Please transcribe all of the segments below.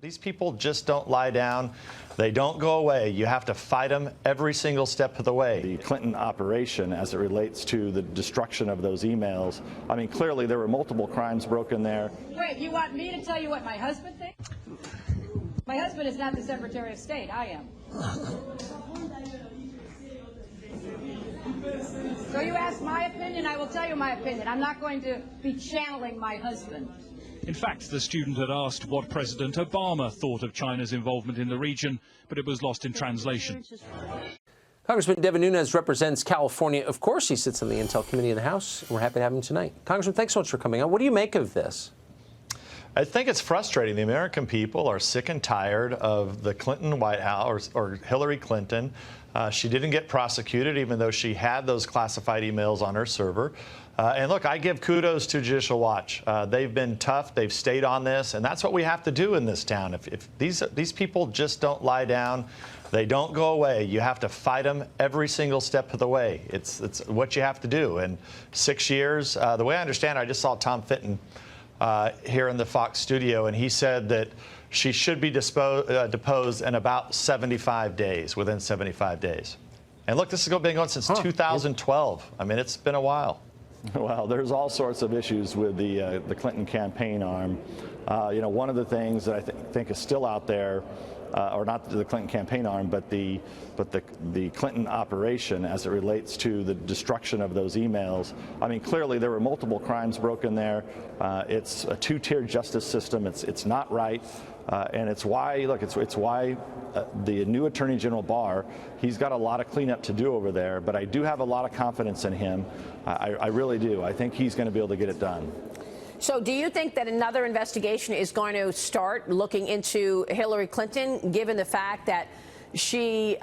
These people just don't lie down. They don't go away. You have to fight them every single step of the way. The Clinton operation, as it relates to the destruction of those emails, I mean, clearly there were multiple crimes broken there. Wait, you want me to tell you what my husband thinks? My husband is not the Secretary of State. I am. So you ask my opinion, I will tell you my opinion. I'm not going to be channeling my husband. In fact, the student had asked what President Obama thought of China's involvement in the region, but it was lost in translation. Congressman Devin Nunes represents California. Of course, he sits on the Intel Committee in the House, and we're happy to have him tonight. Congressman, thanks so much for coming on. What do you make of this? I think it's frustrating. The American people are sick and tired of the Clinton White House or Hillary Clinton. She didn't get prosecuted, even though she had those classified emails on her server. And look, I give kudos to Judicial Watch. They've been tough. They've stayed on this, and that's what we have to do in this town. If these people just don't lie down, they don't go away. You have to fight them every single step of the way. It's what you have to do. And 6 years, the way I understand it, I just saw Tom Fitton here in the Fox studio, and he said that she should be deposed in about 75 days, within 75 days. And look, this has been going since 2012. I mean, it's been a while. Well, there's all sorts of issues with the Clinton campaign arm. You know, one of the things that I think is still out there, or not the Clinton campaign arm, but the Clinton operation, as it relates to the destruction of those emails. I mean, clearly there were multiple crimes broken there. It's a two-tiered justice system. It's not right. And it's why, look, it's why the new Attorney General Barr, he's got a lot of cleanup to do over there, but I do have a lot of confidence in him. I really do. I think he's going to be able to get it done. So do you think that another investigation is going to start looking into Hillary Clinton, given the fact that she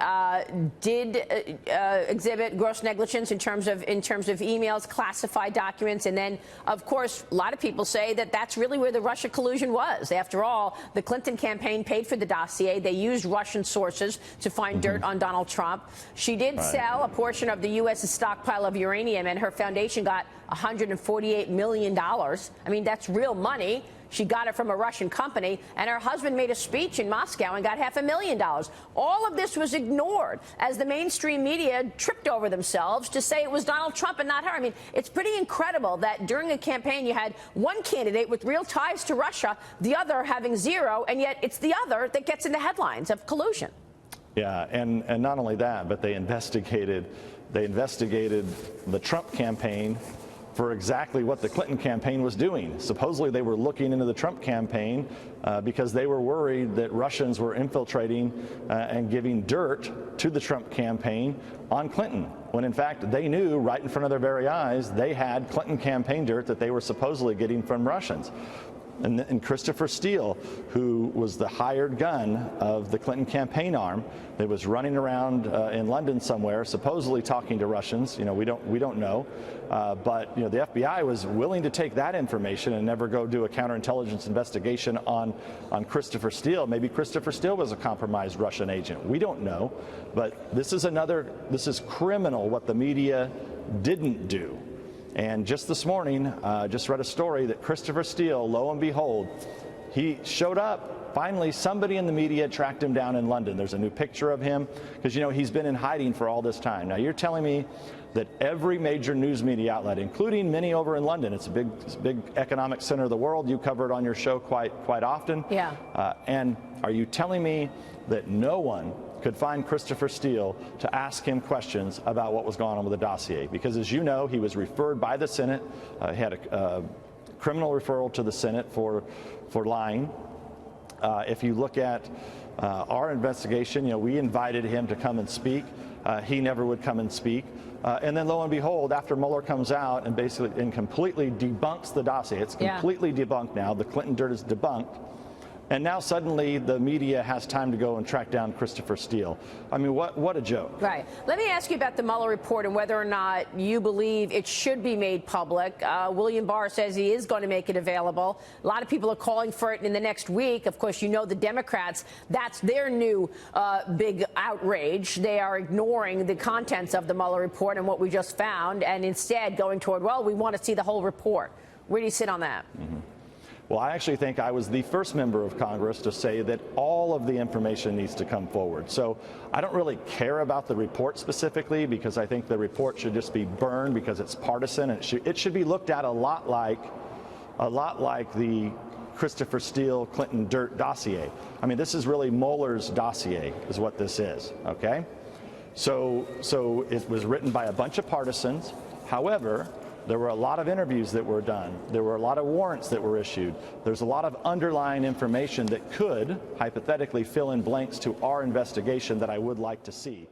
did exhibit gross negligence in terms of emails, classified documents, and then, of course, a lot of people say that that's really where the Russia collusion was. After all, the Clinton campaign paid for the dossier. They used Russian sources to find dirt on Donald Trump. She did sell a portion of the U.S.'s stockpile of uranium, and her foundation got $148 million. I mean, that's real money. She got it from a Russian company, and her husband made a speech in Moscow and got $500,000. All of this was ignored as the mainstream media tripped over themselves to say it was Donald Trump and not her. I mean, it's pretty incredible that during a campaign you had one candidate with real ties to Russia, the other having zero, and yet it's the other that gets in the headlines of collusion. Yeah, and not only that, but they investigated the Trump campaign for exactly what the Clinton campaign was doing. Supposedly they were looking into the Trump campaign because they were worried that Russians were infiltrating and giving dirt to the Trump campaign on Clinton, when in fact they knew right in front of their very eyes they had Clinton campaign dirt that they were supposedly getting from Russians. And Christopher Steele, who was the hired gun of the Clinton campaign arm, that was running around in London somewhere, supposedly talking to Russians. You know, we don't know, but you know, the FBI was willing to take that information and never go do a counterintelligence investigation on Christopher Steele. Maybe Christopher Steele was a compromised Russian agent. We don't know, but this is criminal what the media didn't do. And just this morning, just read a story that Christopher Steele, lo and behold, he showed up. Finally, somebody in the media tracked him down in London. There's a new picture of him because, you know, he's been in hiding for all this time. Now, you're telling me that every major news media outlet, including many over in London, it's a big economic center of the world. You cover it on your show quite often. Yeah. And are you telling me that no one could find Christopher Steele to ask him questions about what was going on with the dossier? Because, as you know, he was referred by the Senate. He had a criminal referral to the Senate for lying. If you look at our investigation, you know, we invited him to come and speak. He never would come and speak. And then, lo and behold, after Mueller comes out and completely debunks the dossier, it's completely debunked now. The Clinton dirt is debunked. And now suddenly the media has time to go and track down Christopher Steele. I mean, what a joke. Right. Let me ask you about the Mueller report and whether or not you believe it should be made public. William Barr says he is going to make it available. A lot of people are calling for it in the next week. Of course, you know the Democrats, that's their new big outrage. They are ignoring the contents of the Mueller report and what we just found, and instead going toward, well, we want to see the whole report. Where do you sit on that? Well, I actually think I was the first member of Congress to say that all of the information needs to come forward. So I don't really care about the report specifically, because I think the report should just be burned because it's partisan. And it should be looked at a lot like the Christopher Steele Clinton dirt dossier. I mean, this is really Mueller's dossier is what this is, okay? So it was written by a bunch of partisans. However, there were a lot of interviews that were done. There were a lot of warrants that were issued. There's a lot of underlying information that could hypothetically fill in blanks to our investigation that I would like to see.